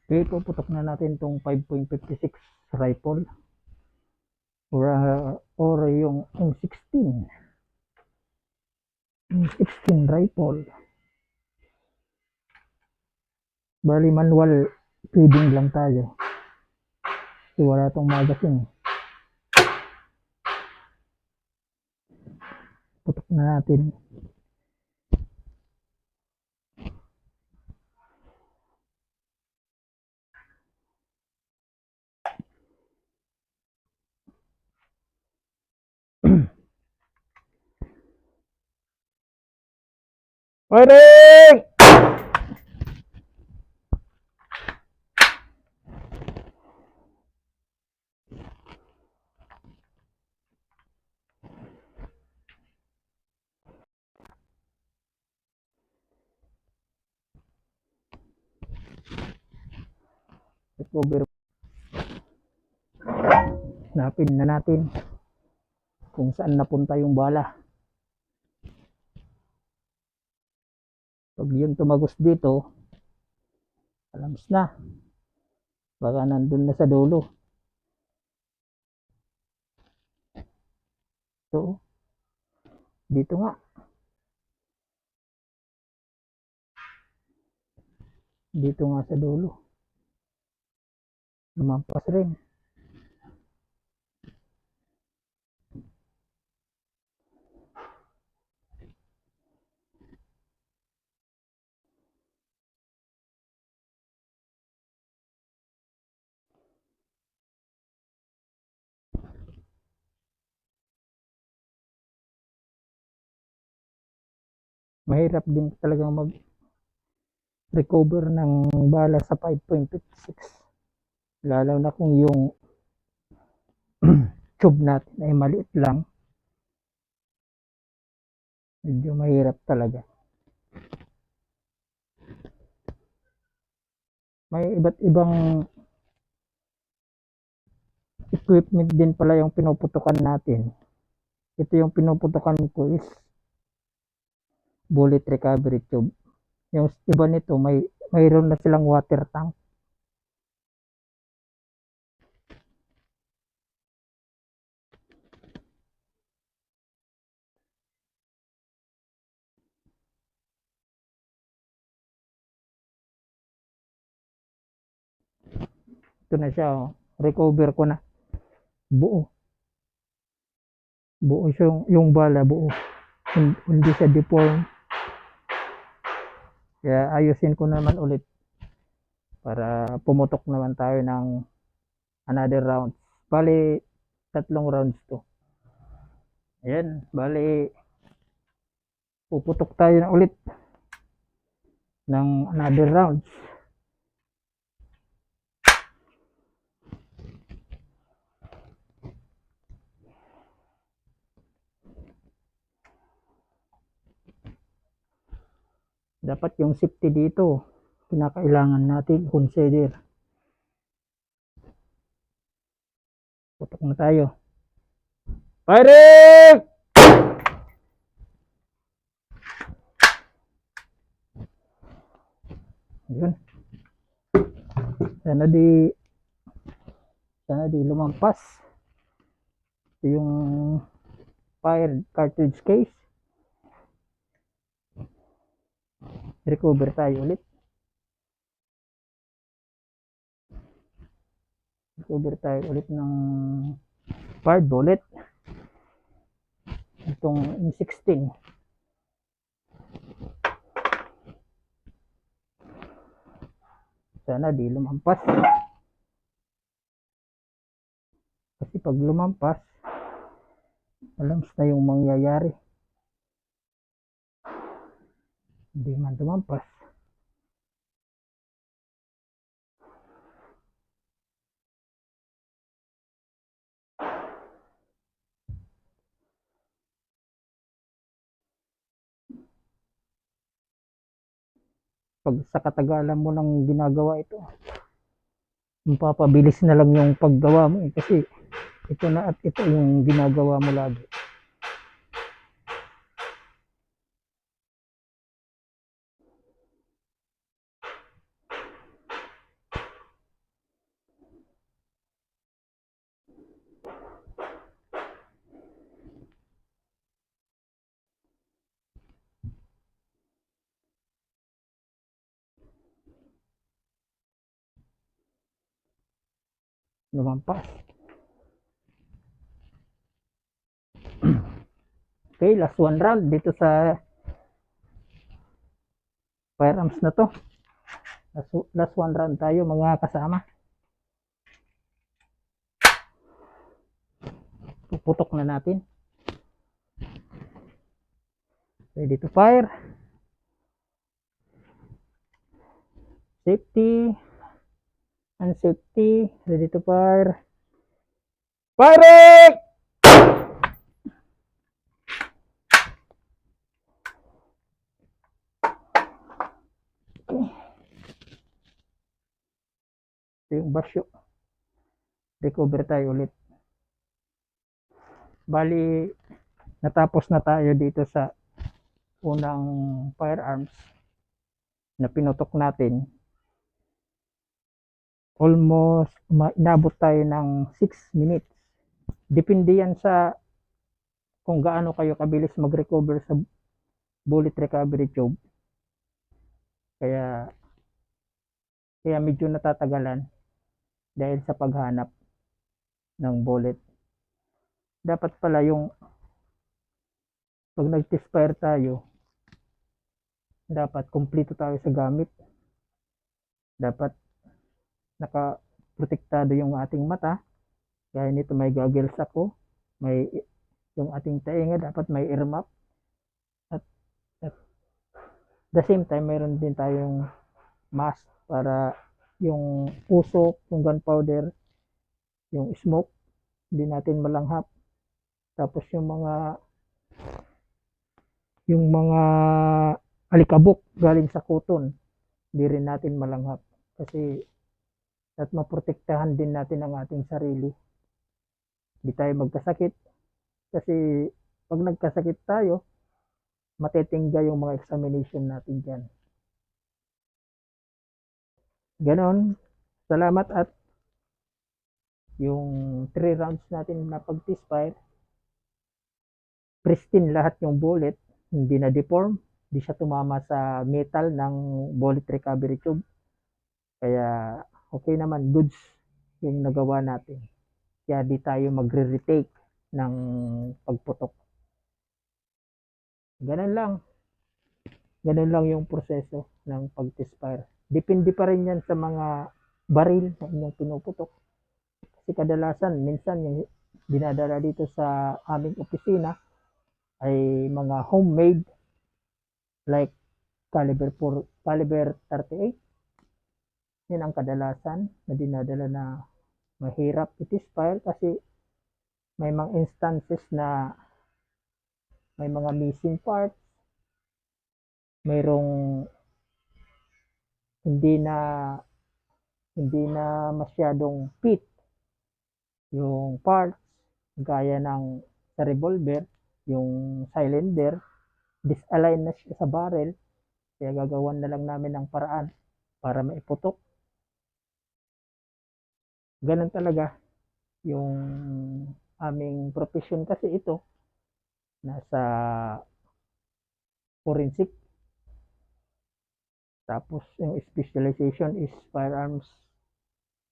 Okay, puputok na natin itong 5.56 rifle or yung M16 rifle. Bali manual feeding lang tayo kasi wala itong magazine. Putok na natin. Firing! Recover. Hanapin na natin kung saan napunta yung bala. Pag yun tumagos dito, alams na. Baka nandun na sa dulo. So, dito nga. Dito nga sa dulo. Lumampas rin. Mahirap din talagang mag-recover ng bala sa 5.56. Lalo na kung yung tube natin ay maliit lang. Medyo mahirap talaga. May iba't ibang equipment din pala yung pinuputukan natin. Ito yung pinuputukan ko is bullet recovery tube. Yung iba nito mayroon na silang water tank. Ito na siya, oh. Recover ko na. Buo. Buo yung bala, buo. Hindi siya deform. Kaya ayusin ko naman ulit para pumutok naman tayo ng another round. Bali, 3 rounds to. Ayan, bali, puputok tayo na ulit ng another rounds. Dapat yung safety dito, kinakailangan natin consider. Putok na tayo. Firing! Yun. Sana di lumampas. Ito yung fire cartridge case. Recover tayo ulit. Recover tayo ulit ng fired bullet. Itong M16. Sana di lumampas. Kasi pag lumampas, alams na yung mangyayari. Hindi man lumampas. Pag sa katagalan mo nang ginagawa ito, mapapabilis na lang yung paggawa mo kasi ito na at ito yung ginagawa mo lagi. Lumampas. Okay, last one round dito sa firearms na to. Last one round tayo mga kasama. Puputok na natin. Ready to fire. Safety and safety. Ready to fire. Firing! Okay. Ito yung basyo. Recover tayo ulit. Bali, natapos na tayo dito sa unang firearms na pinutok natin. Almost inabot tayo ng 6 minutes. Depende yan sa kung gaano kayo kabilis mag-recover sa bullet recovery tube. Kaya medyo natatagalan dahil sa paghanap ng bullet. Dapat pala yung pag nag-test fire tayo, dapat kumpleto tayo sa gamit. Dapat nakaprotektado yung ating mata. Kaya nito may goggles ako, may yung ating tainga dapat may earmuff. At the same time, mayroon din tayong mask para yung usok, yung gunpowder, yung smoke, hindi natin malanghap. Tapos yung mga alikabok galing sa cotton, hindi rin natin malanghap. Kasi at maprotektahan din natin ang ating sarili. Hindi tayo magkasakit. Kasi pag nagkasakit tayo, matitingga yung mga examination natin dyan. Ganon. Salamat at yung 3 rounds natin na pag-test fire, pristine lahat yung bullet, hindi na deform, hindi siya tumama sa metal ng bullet recovery tube. Kaya okay naman, goods yung nagawa natin. Kaya di tayo magre-retake ng pagputok. Ganun lang yung proseso ng pag-test fire. Depende pa rin yan sa mga baril na inyong pinuputok. Kasi kadalasan, minsan yung dinadala dito sa aming opisina ay mga homemade like caliber 38. Yan ang kadalasan na dinadala na mahirap i-test fire kasi may mga instances na may mga missing parts, mayroong hindi na masyadong fit yung parts gaya ng sa revolver, yung cylinder disalign na siya sa barrel, kaya gagawan na lang namin ng paraan para maiputok. Ganun talaga yung aming profession kasi ito nasa forensic. Tapos yung specialization is firearms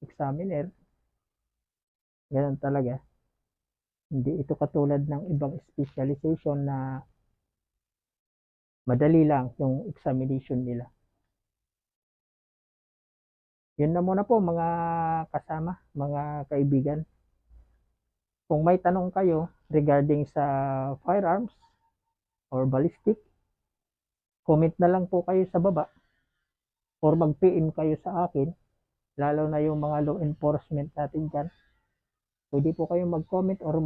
examiner. Ganun talaga. Hindi ito katulad ng ibang specialization na madali lang yung examination nila. Yun na muna po mga kasama, mga kaibigan. Kung may tanong kayo regarding sa firearms or ballistic, comment na lang po kayo sa baba or mag-PM kayo sa akin, lalo na yung mga law enforcement natin dyan. Pwede po kayong mag-comment or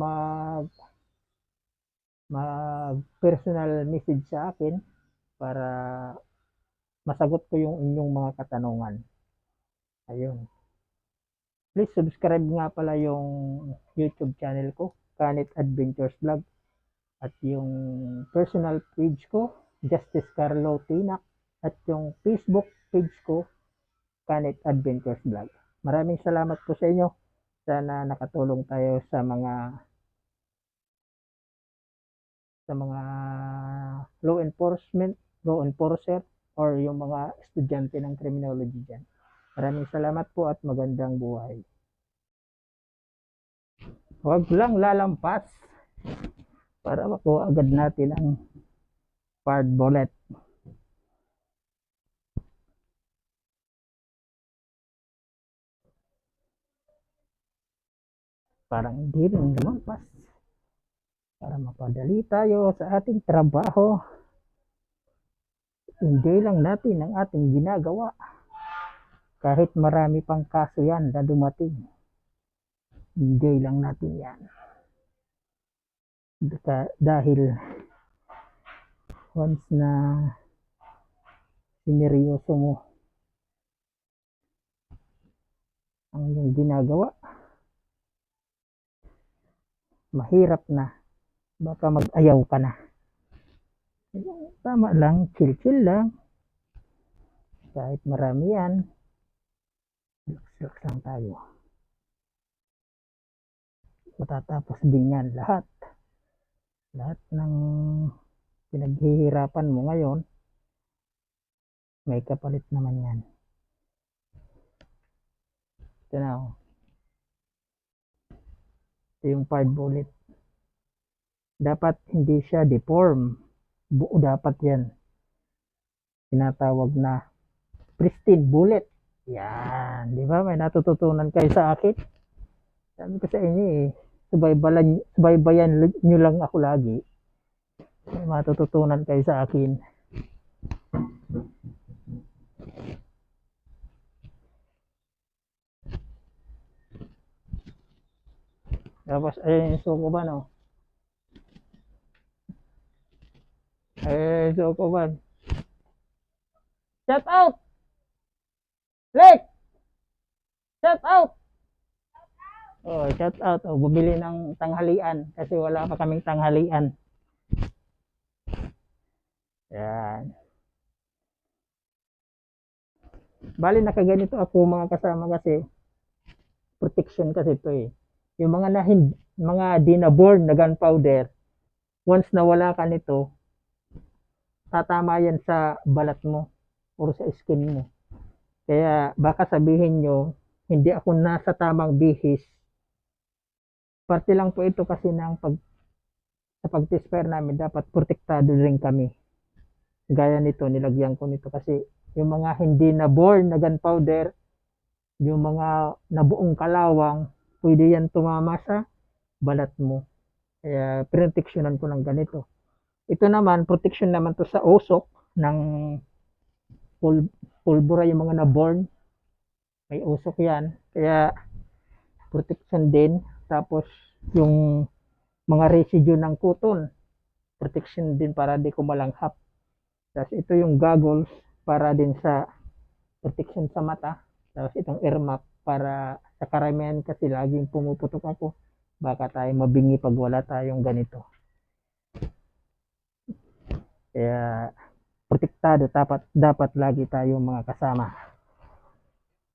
mag-personal message sa akin para masagot ko yung inyong mga katanungan. Ayun. Please subscribe nga pala yung YouTube channel ko, Kanet Adventures Vlog. At yung personal page ko, Justice Carlo Tinak. At yung Facebook page ko, Kanet Adventures Vlog. Maraming salamat po sa inyo. Sana nakatulong tayo sa mga law enforcer or yung mga estudyante ng criminology dyan. Maraming salamat po at magandang buhay. Huwag lang lalampas para makuha agad natin ang card bullet. Parang hindi rin lumampas para mapadali tayo sa ating trabaho. Enjoy lang natin ang ating ginagawa kahit marami pang kaso yan na dumating. Enjoy lang natin yan dahil once na sineryoso mo ang iyong ginagawa, mahirap na, baka mag-ayaw ka na. Tama lang, chill lang, kahit marami yan, relax lang tayo. Matatapos din yan lahat ng pinaghihirapan mo ngayon, may kapalit naman yan. Ito na, ito yung card bullet. Dapat hindi siya deform, buo dapat yan. Tinatawag na pristine bullet. Yan, di ba? May natututunan kayo sa akin. Sabi ko sa inyo eh, subaybayan nyo lang ako lagi. May matututunan kayo sa akin. Tapos, ayun yung suko ba, no? Ayun yung suko ba? Shout out! Lek! Shout out! Oh, shout out. Oh, bumili ng tanghalian kasi wala pa kaming tanghalian. Yan. Bali nakaganito ako mga kasama kasi protection kasi ito eh. Yung mga di na born na gunpowder, once na wala ka nito, tatama yan sa balat mo o sa skin mo. Kaya baka sabihin nyo, hindi ako nasa tamang bihis. Parte lang po ito kasi sa pag-test-fire namin, dapat protektado rin kami. Gaya nito, nilagyan ko nito kasi yung mga hindi na born na gunpowder, yung mga nabuong kalawang, pwede yan tumama sa balat mo. Kaya proteksyonan ko ng ganito. Ito naman, protection naman to sa usok ng pulbura, yung mga na-born. May usok yan. Kaya protection din. Tapos yung mga residue ng kuton, protection din para di ko malanghap. Tapos ito yung goggles para din sa protection sa mata. Tapos itong earmuff para sa karamihan kasi laging pumuputok ako. Baka tayo mabingi pag wala tayong ganito. Kaya protektado dapat lagi tayong mga kasama.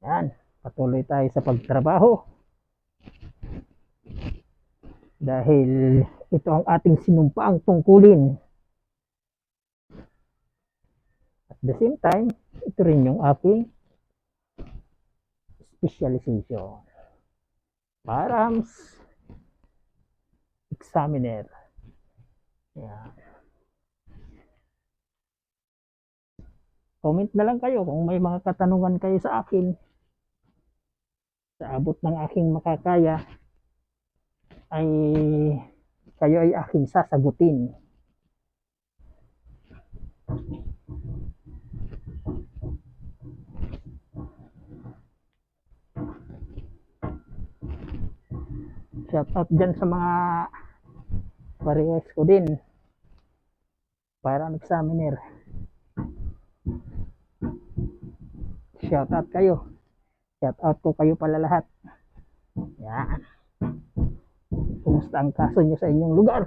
Yan, patuloy tayo sa pagtrabaho. Dahil ito ang ating sinumpaang tungkulin. At the same time, ito rin yung aking specialization. Firearms examiner. Yan. Comment na lang kayo kung may mga katanungan kayo sa akin. Sa abot ng aking makakaya ay kayo ay aking sasagutin. Shout out dyan sa mga parehas ko din. Firearm examiner. Shout out kayo. Shout out ko kayo pala lahat. Yan. Kumusta ang kaso nyo sa inyong lugar?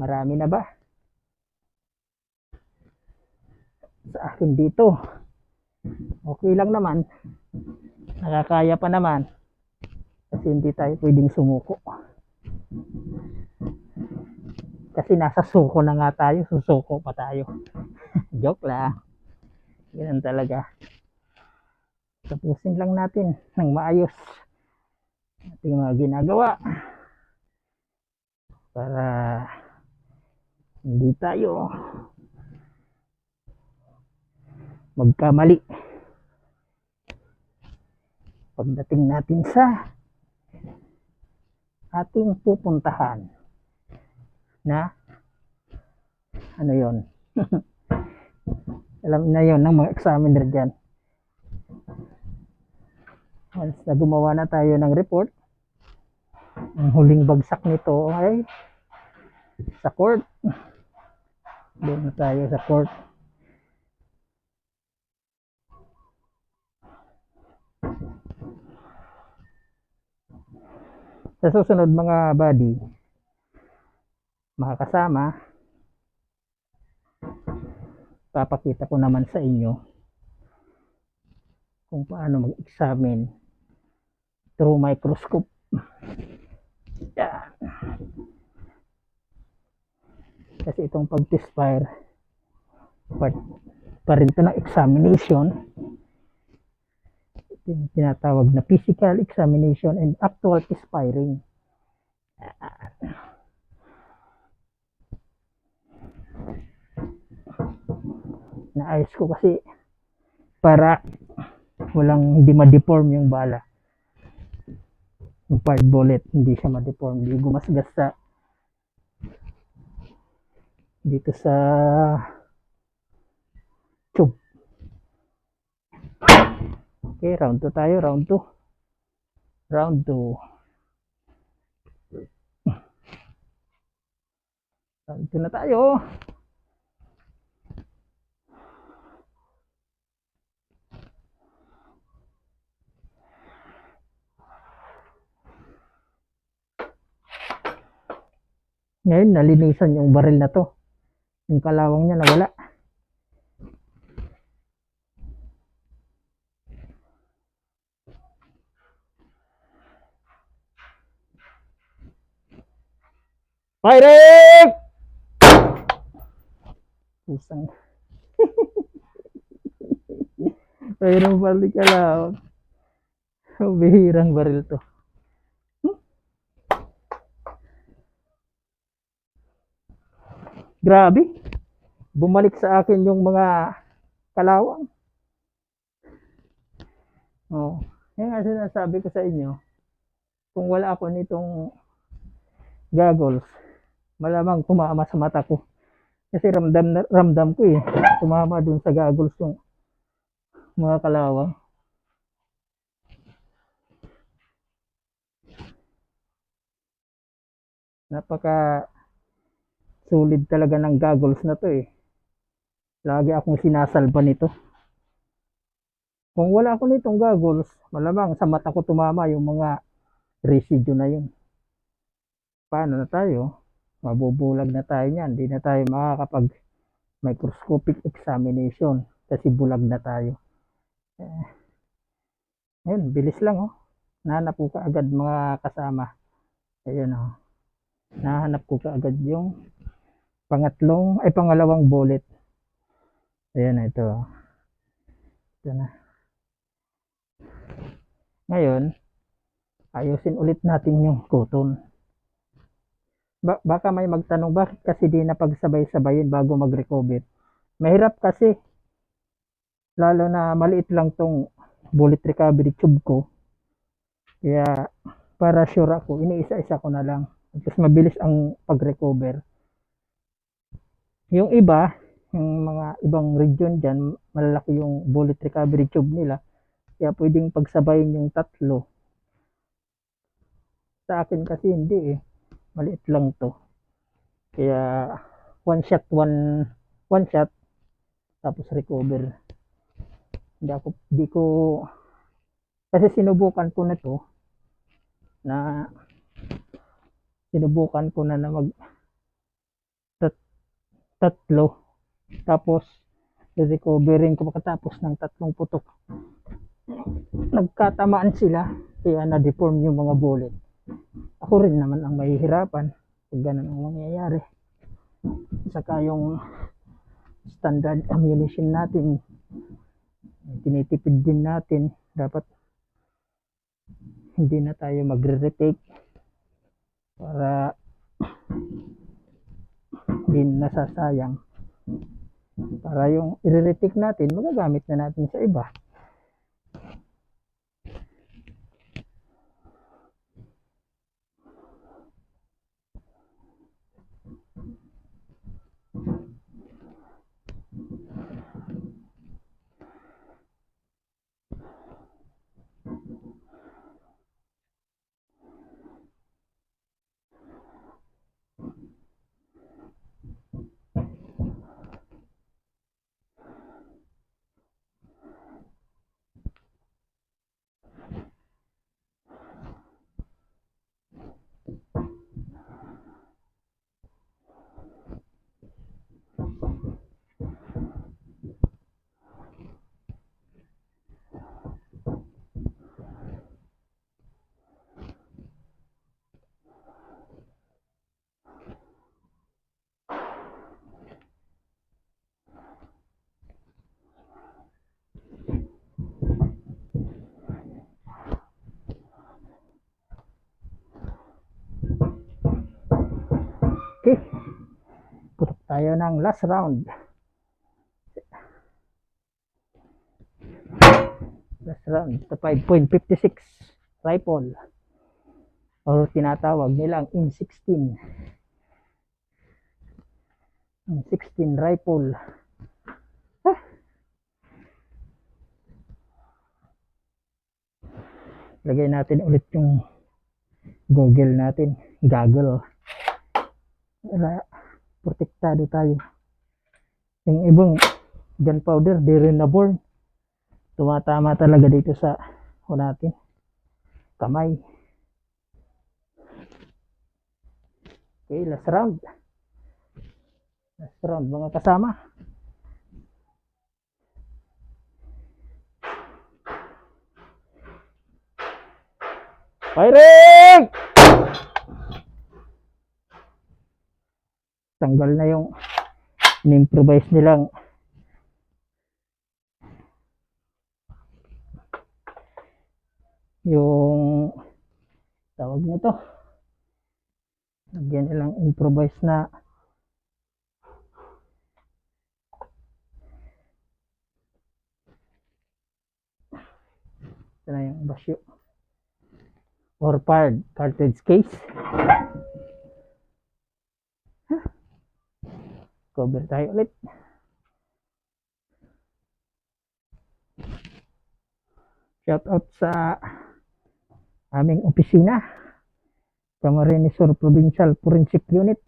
Marami na ba? Sa akin dito, okay lang naman. Nakakaya pa naman kasi hindi tayo pwedeng sumuko. Kasi nasa suko na nga tayo, susuko pa tayo. Joke lang. Ganun talaga. Tapusin lang natin ng maayos ating mga ginagawa para hindi tayo magkamali pagdating natin sa ating pupuntahan na ano yon. Alam na yon ng mga examiner dyan. Once na gumawa na tayo ng report, ang huling bagsak nito ay sa court. Doon na tayo sa court. Sa susunod mga buddy, mga kasama, papakita ko naman sa inyo kung paano mag-examine through microscope. Yan. Kasi itong pag-test fire, part pa rin ito ng examination. Yung tinatawag na physical examination and actual test firing. Naayos ko kasi para walang hindi ma-deform yung bala. Yung part bullet hindi siya ma-deform, hindi gumasgas sa dito sa tube. Okay, round 2 tayo, round 2. Round 2. Round 2 na tayo. Ngayon, nalinisan yung baril na to. Yung kalawang niya nawala. Firing! Pusang. Mayroong balik kalawang. Bihirang baril to. Grabe. Bumalik sa akin yung mga kalawang. Oh, yan nga sinasabi ko sa inyo. Kung wala ako nitong goggles, malamang tumama sa mata ko. Kasi ramdam ko eh. Tumama dun sa goggles yung mga kalawang. Napaka solid talaga ng goggles na to eh. Lagi akong sinasalba nito. Kung wala ako nitong goggles, malamang sa mata ko tumama yung mga residue na yun. Paano na tayo? Mabubulag na tayo niyan. Hindi na tayo makakapag microscopic examination kasi bulag na tayo. Ayun, bilis lang oh. Nahanap ko kaagad mga kasama. Ayun oh. Nahanap ko kaagad yung pangalawang bullet. Ayan ito. Ito na. Ngayon, ayusin ulit natin yung cotton. Baka may magtanong bakit kasi di na pagsabay-sabayin bago mag-recover. Mahirap kasi. Lalo na maliit lang tong bullet recovery tube ko. Kaya para sure ako, iniisa-isa ko na lang. Tapos mabilis ang pag-recover. Yung iba, yung mga ibang region dyan, malalaki yung bullet recovery tube nila. Kaya pwedeng pagsabayin yung tatlo. Sa akin kasi hindi eh. Maliit lang to. Kaya one shot tapos recover. Hindi ko kasi sinubukan ko na to na mag tatlo tapos recoverin ko pagkatapos ng tatlong putok. nagkatamaan sila, kaya na-deform yung mga bullet. Ako rin naman ang mahihirapan pag ganun ang mangyayari. Saka yung standard ammunition natin, tinitipid din natin. Dapat hindi na tayo magre-retake para hindi nasasayang. Para yung i-retake natin, magagamit na natin sa iba. Okay, putok tayo ng last round. Last round sa 5.56 rifle or tinatawag nilang M16. M16 rifle. Lagay natin ulit yung goggle natin, goggle. Para protektado tayo. Yung ibang gunpowder, di rin naborn. Tumatama talaga dito sa natin, kamay. Okay, last round. Last round mga kasama. Firing! Tanggal na yung in-improvise nilang yung tawag nito. Lagyan nilang improvise na ito na yung basyo or fired cartridge case. Cover tayo ulit. Shout out sa aming opisina, Camarines Sur Provincial Forensic Unit.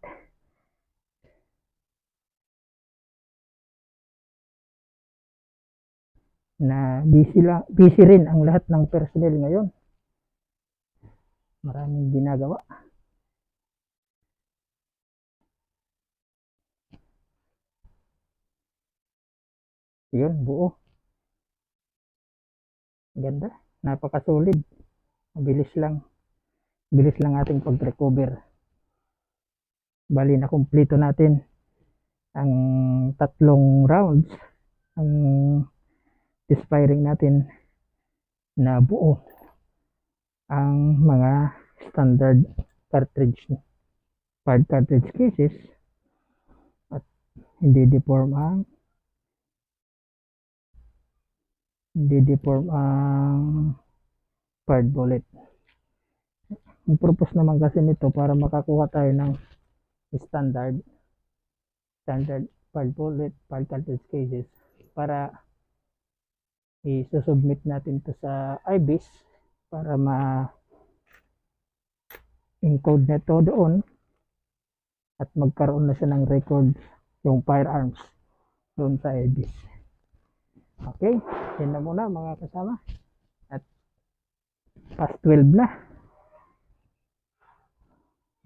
Na busy rin ang lahat ng personnel ngayon. Maraming ginagawa. Yun, buo. Ganda, napakasolid. Bilis lang ating pag-recover. Bali na kumpleto natin ang 3 rounds ang firing natin na buo ang mga standard cartridge, fired cartridge cases, at hindi deform ang fired bullet. Ang purpose naman kasi nito para makakuha tayo ng standard fired bullet, fired cartridge cases, para i-submit natin to sa IBIS para ma-encode na to doon at magkaroon na siya ng record yung firearms doon sa IBIS. Okay, yun na muna mga kasama. At past 12 na.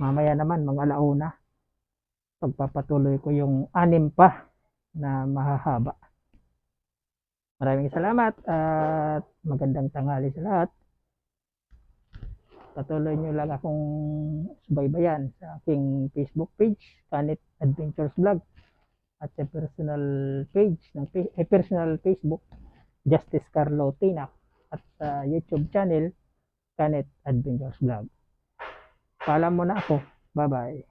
Mamaya naman mga alauna, pagpapatuloy ko yung 6 pa na mahahaba. Maraming salamat at magandang tanghali sa lahat. Patuloy nyo lang akong subaybayan sa aking Facebook page, Kanit Adventures Vlog, at sa personal page personal Facebook, Justice Carlo Tinak, at sa YouTube channel, Kanit Adventures Vlog. Paalam muna ako. Bye-bye.